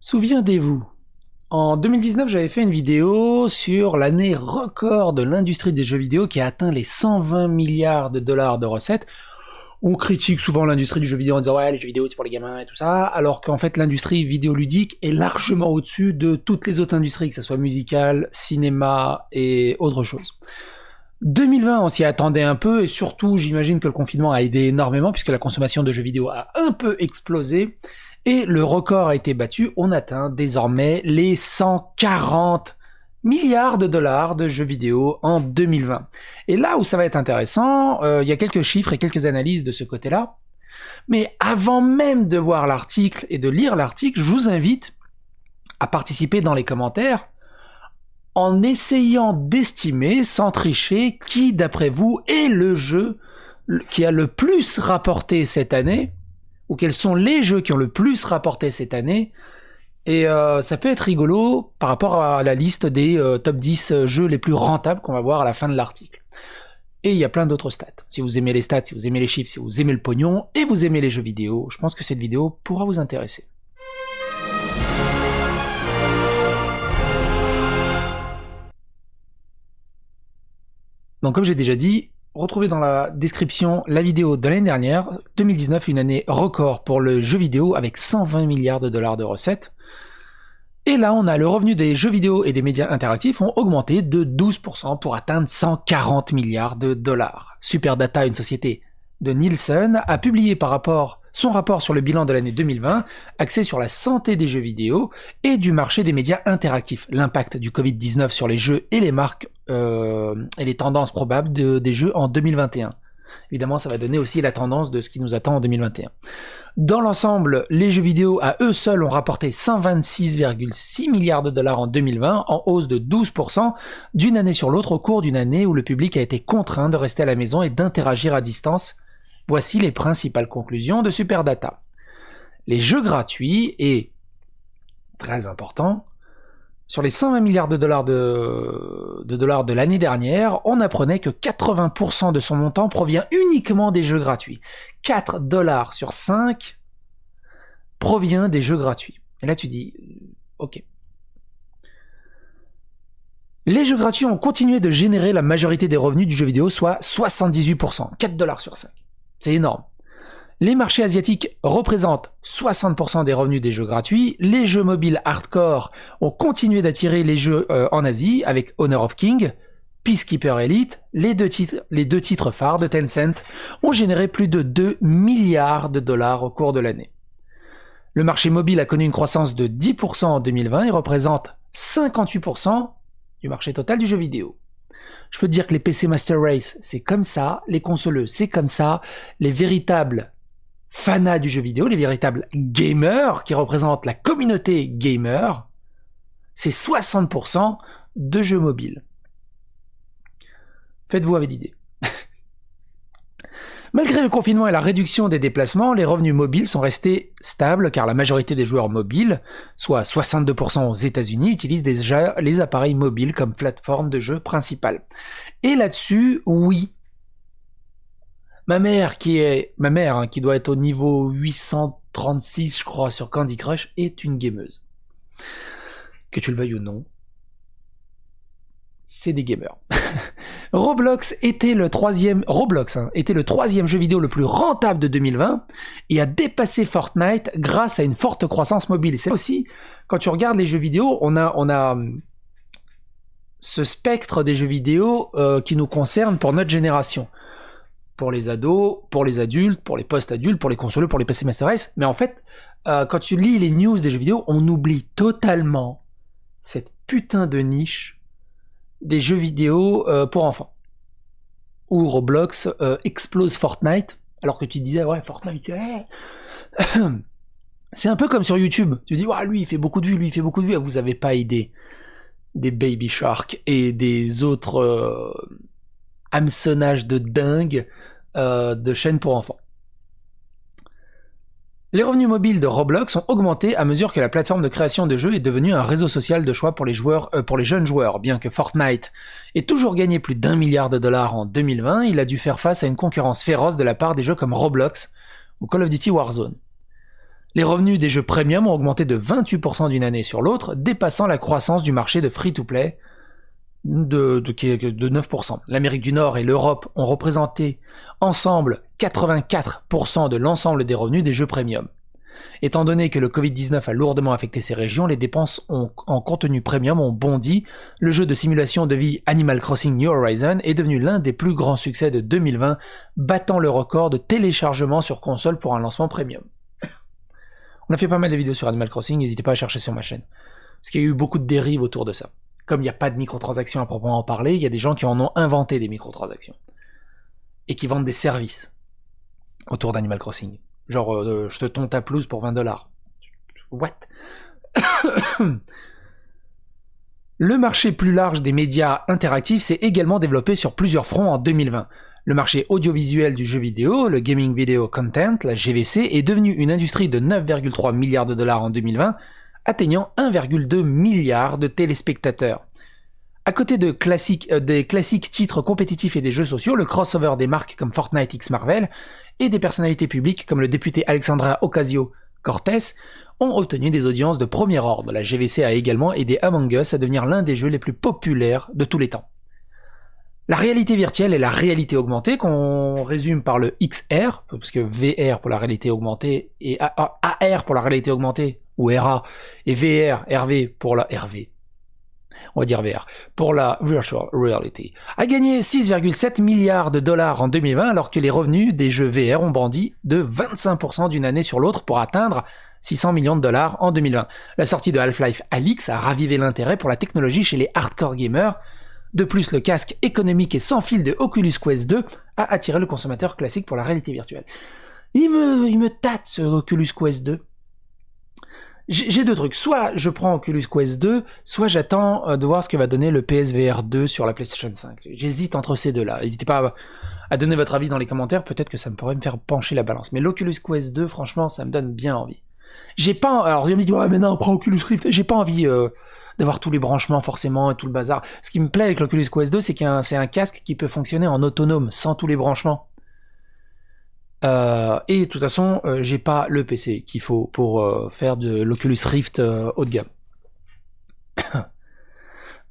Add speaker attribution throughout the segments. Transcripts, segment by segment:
Speaker 1: Souviendez-vous, en 2019, j'avais fait une vidéo sur l'année record de l'industrie des jeux vidéo qui a atteint les 120 milliards de dollars de recettes. On critique souvent l'industrie du jeu vidéo en disant ouais, les jeux vidéo c'est pour les gamins et tout ça, alors qu'en fait l'industrie vidéoludique est largement au-dessus de toutes les autres industries, que ce soit musicale, cinéma et autre chose. 2020, on s'y attendait un peu, et surtout, j'imagine que le confinement a aidé énormément, puisque la consommation de jeux vidéo a un peu explosé, et le record a été battu. On atteint désormais les 140 milliards de dollars de jeux vidéo en 2020. Et là où ça va être intéressant, il y a quelques chiffres et quelques analyses de ce côté-là. Mais avant même de voir l'article et de lire l'article, je vous invite à participer dans les commentaires en essayant d'estimer, sans tricher, qui, d'après vous, est le jeu qui a le plus rapporté cette année, ou quels sont les jeux qui ont le plus rapporté cette année. Et ça peut être rigolo par rapport à la liste des top 10 jeux les plus rentables qu'on va voir à la fin de l'article. Et il y a plein d'autres stats. Si vous aimez les stats, si vous aimez les chiffres, si vous aimez le pognon, et vous aimez les jeux vidéo, je pense que cette vidéo pourra vous intéresser. Donc comme j'ai déjà dit, retrouvez dans la description la vidéo de l'année dernière, 2019, une année record pour le jeu vidéo avec 120 milliards de dollars de recettes. Et là, on a le revenu des jeux vidéo et des médias interactifs ont augmenté de 12% pour atteindre 140 milliards de dollars. Superdata, une société de Nielsen, a publié son rapport sur le bilan de l'année 2020, axé sur la santé des jeux vidéo et du marché des médias interactifs, l'impact du Covid-19 sur les jeux et les marques et les tendances probables des jeux en 2021. Évidemment, ça va donner aussi la tendance de ce qui nous attend en 2021. Dans l'ensemble, les jeux vidéo à eux seuls ont rapporté 126,6 milliards de dollars en 2020, en hausse de 12% d'une année sur l'autre au cours d'une année où le public a été contraint de rester à la maison et d'interagir à distance. Voici les principales conclusions de Superdata. Les jeux gratuits et, très important, sur les 120 milliards de dollars de l'année dernière, on apprenait que 80% de son montant provient uniquement des jeux gratuits. 4 dollars sur 5 provient des jeux gratuits. Et là tu dis, ok. Les jeux gratuits ont continué de générer la majorité des revenus du jeu vidéo, soit 78%. 4 dollars sur 5. C'est énorme. Les marchés asiatiques représentent 60% des revenus des jeux gratuits. Les jeux mobiles hardcore ont continué d'attirer les jeux en Asie avec Honor of King, Peacekeeper Elite. Les deux titres phares de Tencent ont généré plus de 2 milliards de dollars au cours de l'année. Le marché mobile a connu une croissance de 10% en 2020 et représente 58% du marché total du jeu vidéo. Je peux te dire que les PC Master Race, c'est comme ça, les consoleux, c'est comme ça, les véritables fanats du jeu vidéo, les véritables gamers qui représentent la communauté gamer, c'est 60% de jeux mobiles. Faites-vous avec l'idée. Malgré le confinement et la réduction des déplacements, les revenus mobiles sont restés stables car la majorité des joueurs mobiles, soit 62% aux États-Unis, utilisent déjà les appareils mobiles comme plateforme de jeu principale. Et là-dessus, oui. Ma mère, qui doit être au niveau 836, je crois, sur Candy Crush, est une gameuse. Que tu le veuilles ou non, c'est des gamers. Roblox était le troisième jeu vidéo le plus rentable de 2020 et a dépassé Fortnite grâce à une forte croissance mobile. Et c'est aussi, quand tu regardes les jeux vidéo, on a ce spectre des jeux vidéo qui nous concerne pour notre génération. Pour les ados, pour les adultes, pour les post-adultes, pour les consoleux, pour les PC Master Race. Mais en fait, quand tu lis les news des jeux vidéo, on oublie totalement cette putain de niche des jeux vidéo pour enfants. Où Roblox explose Fortnite, alors que tu disais, ouais, Fortnite, c'est un peu comme sur YouTube. Tu dis, ouais, lui, il fait beaucoup de vues, lui, il fait beaucoup de vues. Vous avez pas idée des Baby Shark et des autres hameçonnages de dingue de chaînes pour enfants. Les revenus mobiles de Roblox ont augmenté à mesure que la plateforme de création de jeux est devenue un réseau social de choix pour les jeunes joueurs. Bien que Fortnite ait toujours gagné plus d'1 milliard de dollars en 2020, il a dû faire face à une concurrence féroce de la part des jeux comme Roblox ou Call of Duty Warzone. Les revenus des jeux premium ont augmenté de 28% d'une année sur l'autre, dépassant la croissance du marché de free-to-play de 9%. L'Amérique du Nord et l'Europe ont représenté ensemble 84% de l'ensemble des revenus des jeux premium. Étant donné que le Covid-19 a lourdement affecté ces régions, les dépenses en contenu premium ont bondi. Le jeu de simulation de vie Animal Crossing New Horizons est devenu l'un des plus grands succès de 2020, battant le record de téléchargement sur console pour un lancement premium. On a fait pas mal de vidéos sur Animal Crossing, n'hésitez pas à chercher sur ma chaîne. Parce qu'il y a eu beaucoup de dérives autour de ça. Comme il n'y a pas de microtransactions à proprement en parler, il y a des gens qui en ont inventé des microtransactions. Et qui vendent des services autour d'Animal Crossing. Genre, je te tonds ta pelouse pour 20$. What? Le marché plus large des médias interactifs s'est également développé sur plusieurs fronts en 2020. Le marché audiovisuel du jeu vidéo, le Gaming Video Content, la GVC, est devenu une industrie de 9,3 milliards de dollars en 2020, atteignant 1,2 milliard de téléspectateurs. À côté des classiques titres compétitifs et des jeux sociaux, le crossover des marques comme Fortnite x Marvel et des personnalités publiques comme le député Alexandra Ocasio-Cortez ont obtenu des audiences de premier ordre. La GVC a également aidé Among Us à devenir l'un des jeux les plus populaires de tous les temps. La réalité virtuelle et la réalité augmentée, qu'on résume par le XR, parce que VR pour la réalité augmentée et AR pour la réalité augmentée, ou RA, et VR, RV pour la RV, on va dire VR, pour la Virtual Reality, a gagné 6,7 milliards de dollars en 2020, alors que les revenus des jeux VR ont bondi de 25% d'une année sur l'autre pour atteindre 600 millions de dollars en 2020. La sortie de Half-Life Alyx a ravivé l'intérêt pour la technologie chez les hardcore gamers. De plus, le casque économique et sans fil de Oculus Quest 2 a attiré le consommateur classique pour la réalité virtuelle. Il me tâte ce Oculus Quest 2. J'ai deux trucs, soit je prends Oculus Quest 2, soit j'attends de voir ce que va donner le PSVR 2 sur la PlayStation 5. J'hésite entre ces deux-là. N'hésitez pas à donner votre avis dans les commentaires, peut-être que ça me pourrait me faire pencher la balance. Mais l'Oculus Quest 2, franchement, ça me donne bien envie. Alors, il me dit, ouais, mais non, prends Oculus Rift. J'ai pas envie d'avoir tous les branchements forcément et tout le bazar. Ce qui me plaît avec l'Oculus Quest 2, c'est c'est un casque qui peut fonctionner en autonome, sans tous les branchements. Et de toute façon, j'ai pas le PC qu'il faut pour faire de l'Oculus Rift haut de gamme.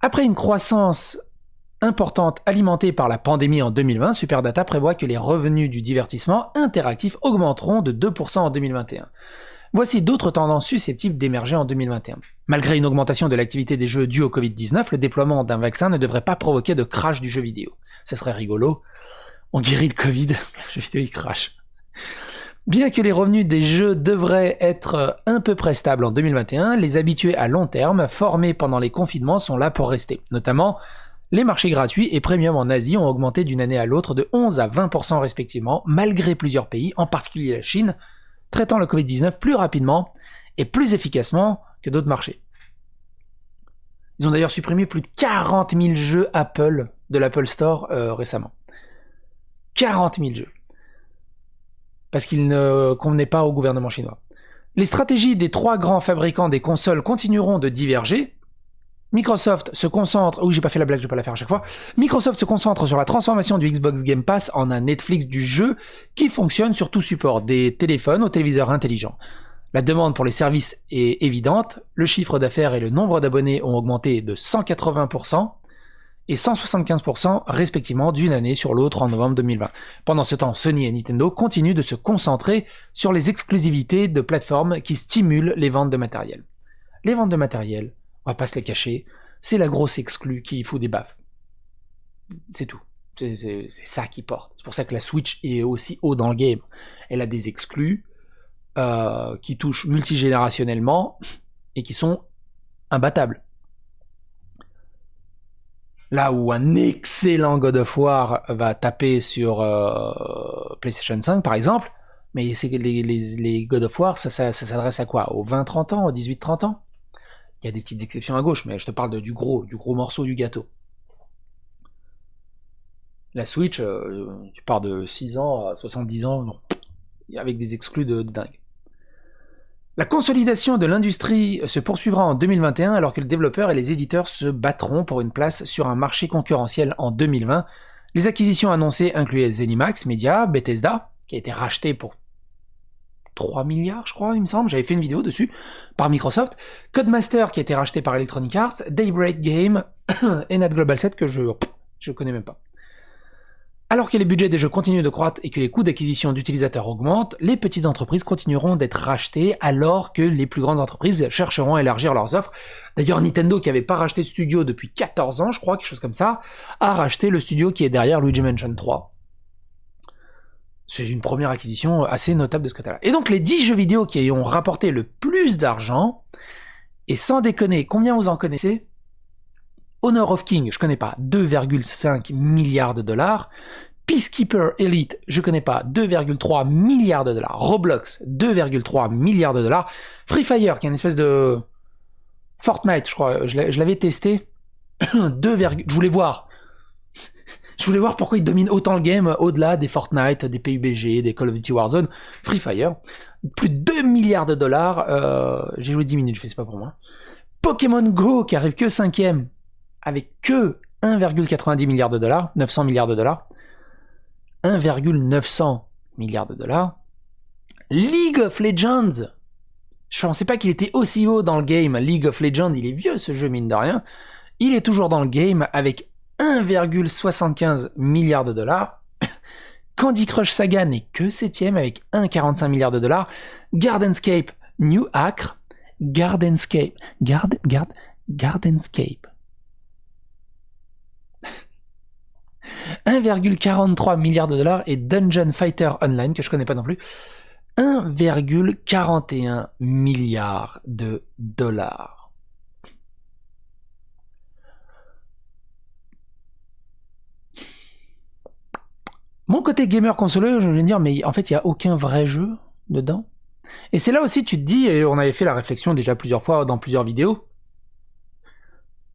Speaker 1: Après une croissance importante alimentée par la pandémie en 2020, Superdata prévoit que les revenus du divertissement interactif augmenteront de 2% en 2021. Voici d'autres tendances susceptibles d'émerger en 2021. Malgré une augmentation de l'activité des jeux due au Covid-19, le déploiement d'un vaccin ne devrait pas provoquer de crash du jeu vidéo. Ça serait rigolo. On guérit le Covid, le jeu vidéo il crash. Bien que les revenus des jeux devraient être un peu près stables en 2021, les habitués à long terme, formés pendant les confinements, sont là pour rester. Notamment, les marchés gratuits et premium en Asie ont augmenté d'une année à l'autre de 11 à 20% respectivement, malgré plusieurs pays, en particulier la Chine, traitant le Covid-19 plus rapidement et plus efficacement que d'autres marchés. Ils ont d'ailleurs supprimé plus de 40 000 jeux Apple de l'Apple Store récemment. 40 000 jeux. Parce qu'ils ne convenaient pas au gouvernement chinois. Les stratégies des trois grands fabricants des consoles continueront de diverger. Microsoft se concentre... Oui, j'ai pas fait la blague, je vais pas la faire à chaque fois. Microsoft se concentre sur la transformation du Xbox Game Pass en un Netflix du jeu qui fonctionne sur tout support, des téléphones aux téléviseurs intelligents. La demande pour les services est évidente, le chiffre d'affaires et le nombre d'abonnés ont augmenté de 180% et 175% respectivement d'une année sur l'autre en novembre 2020. Pendant ce temps, Sony et Nintendo continuent de se concentrer sur les exclusivités de plateformes qui stimulent les ventes de matériel. Les ventes de matériel, on va pas se les cacher, c'est la grosse exclue qui fout des baffes. C'est tout. C'est ça qui porte. C'est pour ça que la Switch est aussi haut dans le game. Elle a des exclus qui touchent multigénérationnellement et qui sont imbattables. Là où un excellent God of War va taper sur PlayStation 5 par exemple, mais c'est que les God of War, ça s'adresse à quoi? Aux 20-30 ans, aux 18-30 ans? Il y a des petites exceptions à gauche, mais je te parle du gros morceau du gâteau. La Switch, tu pars de 6 ans à 70 ans, non. Avec des exclus de dingue. La consolidation de l'industrie se poursuivra en 2021 alors que les développeurs et les éditeurs se battront pour une place sur un marché concurrentiel en 2020. Les acquisitions annoncées incluaient ZeniMax Media, Bethesda, qui a été racheté pour 3 milliards, je crois, il me semble. J'avais fait une vidéo dessus par Microsoft. Codemaster qui a été racheté par Electronic Arts, Daybreak Game et Nad Global 7 que je connais même pas. Alors que les budgets des jeux continuent de croître et que les coûts d'acquisition d'utilisateurs augmentent, les petites entreprises continueront d'être rachetées alors que les plus grandes entreprises chercheront à élargir leurs offres. D'ailleurs, Nintendo, qui n'avait pas racheté de studio depuis 14 ans, je crois, quelque chose comme ça, a racheté le studio qui est derrière Luigi Mansion 3. C'est une première acquisition assez notable de ce côté-là. Et donc, les 10 jeux vidéo qui ont rapporté le plus d'argent, et sans déconner, combien vous en connaissez ? Honor of King, je connais pas, 2,5 milliards de dollars. Peacekeeper Elite, je connais pas, 2,3 milliards de dollars. Roblox, 2,3 milliards de dollars. Free Fire, qui est une espèce de Fortnite, je crois, je l'avais testé. 2, je voulais voir. Je voulais voir pourquoi il domine autant le game au-delà des Fortnite, des PUBG, des Call of Duty Warzone. Free Fire, plus de 2 milliards de dollars. J'ai joué 10 minutes, je fais c'est pas pour moi. Pokémon Go, qui arrive que 5ème, avec que 1,90 milliards de dollars, 900 milliards de dollars. 1,900 milliards de dollars. League of Legends. Je pensais pas qu'il était aussi haut dans le game. League of Legends, il est vieux ce jeu, mine de rien. Il est toujours dans le game avec 1,75 milliards de dollars. Candy Crush Saga n'est que 7ème avec 1,45 milliards de dollars. Gardenscape New Acre. Gardenscape. Gardenscape. 1,43 milliard de dollars et Dungeon Fighter Online, que je connais pas non plus, 1,41 milliard de dollars. Mon côté gamer consoleux, je vais dire, mais en fait, il n'y a aucun vrai jeu dedans. Et c'est là aussi, tu te dis, et on avait fait la réflexion déjà plusieurs fois dans plusieurs vidéos,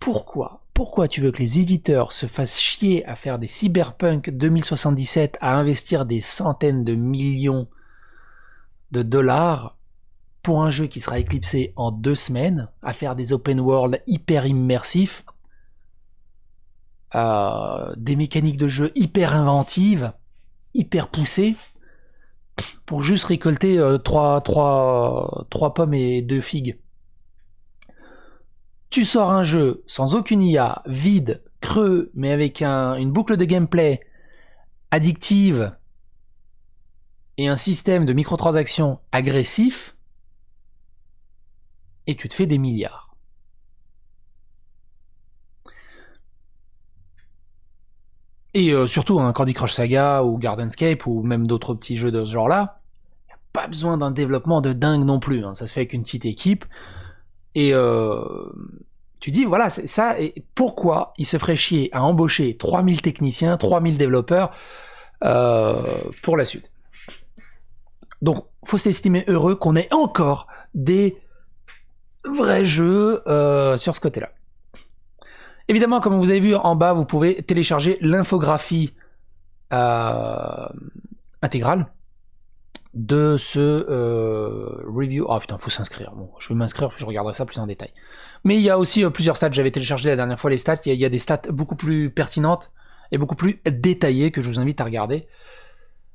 Speaker 1: pourquoi tu veux que les éditeurs se fassent chier à faire des Cyberpunk 2077, à investir des centaines de millions de dollars pour un jeu qui sera éclipsé en 2 semaines, à faire des open world hyper immersifs, des mécaniques de jeu hyper inventives, hyper poussées, pour juste récolter 3 pommes et 2 figues. Tu sors un jeu sans aucune IA, vide, creux, mais avec une boucle de gameplay addictive et un système de microtransactions agressif, et tu te fais des milliards. Et surtout un Candy Crush Saga ou Gardenscape ou même d'autres petits jeux de ce genre-là, il n'y a pas besoin d'un développement de dingue non plus, hein. Ça se fait avec une petite équipe. Et tu dis, voilà, c'est ça, et pourquoi il se ferait chier à embaucher 3000 techniciens, 3000 développeurs pour la suite. Donc, faut s'estimer heureux qu'on ait encore des vrais jeux sur ce côté-là. Évidemment, comme vous avez vu en bas, vous pouvez télécharger l'infographie intégrale de ce review. Oh putain, faut s'inscrire. Bon, je vais m'inscrire, je regarderai ça plus en détail. Mais il y a aussi plusieurs stats. J'avais téléchargé la dernière fois les stats. Il y a des stats beaucoup plus pertinentes et beaucoup plus détaillées que je vous invite à regarder.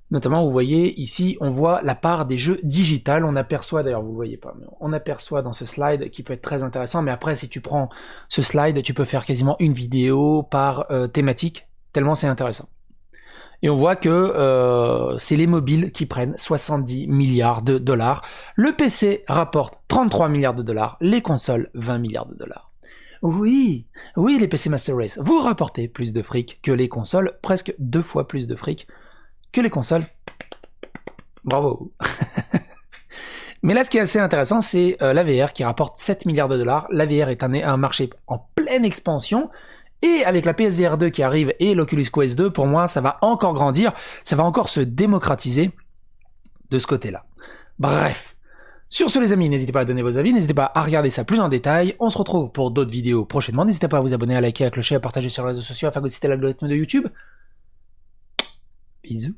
Speaker 1: Notamment, vous voyez ici, on voit la part des jeux digitales. On aperçoit, d'ailleurs, vous ne le voyez pas, mais on aperçoit dans ce slide qui peut être très intéressant. Mais après, si tu prends ce slide, tu peux faire quasiment une vidéo par thématique, tellement c'est intéressant. Et on voit que c'est les mobiles qui prennent 70 milliards de dollars. Le PC rapporte 33 milliards de dollars. Les consoles, 20 milliards de dollars. Oui, les PC Master Race, vous rapportez plus de fric que les consoles, presque 2 fois plus de fric que les consoles. Bravo. Mais là, ce qui est assez intéressant, c'est la VR qui rapporte 7 milliards de dollars. La VR est un marché en pleine expansion. Et avec la PSVR 2 qui arrive et l'Oculus Quest 2, pour moi, ça va encore grandir, ça va encore se démocratiser de ce côté-là. Bref. Sur ce, les amis, n'hésitez pas à donner vos avis, n'hésitez pas à regarder ça plus en détail. On se retrouve pour d'autres vidéos prochainement. N'hésitez pas à vous abonner, à liker, à clocher, à partager sur les réseaux sociaux afin que vous citez l'algorithme de YouTube. Bisous.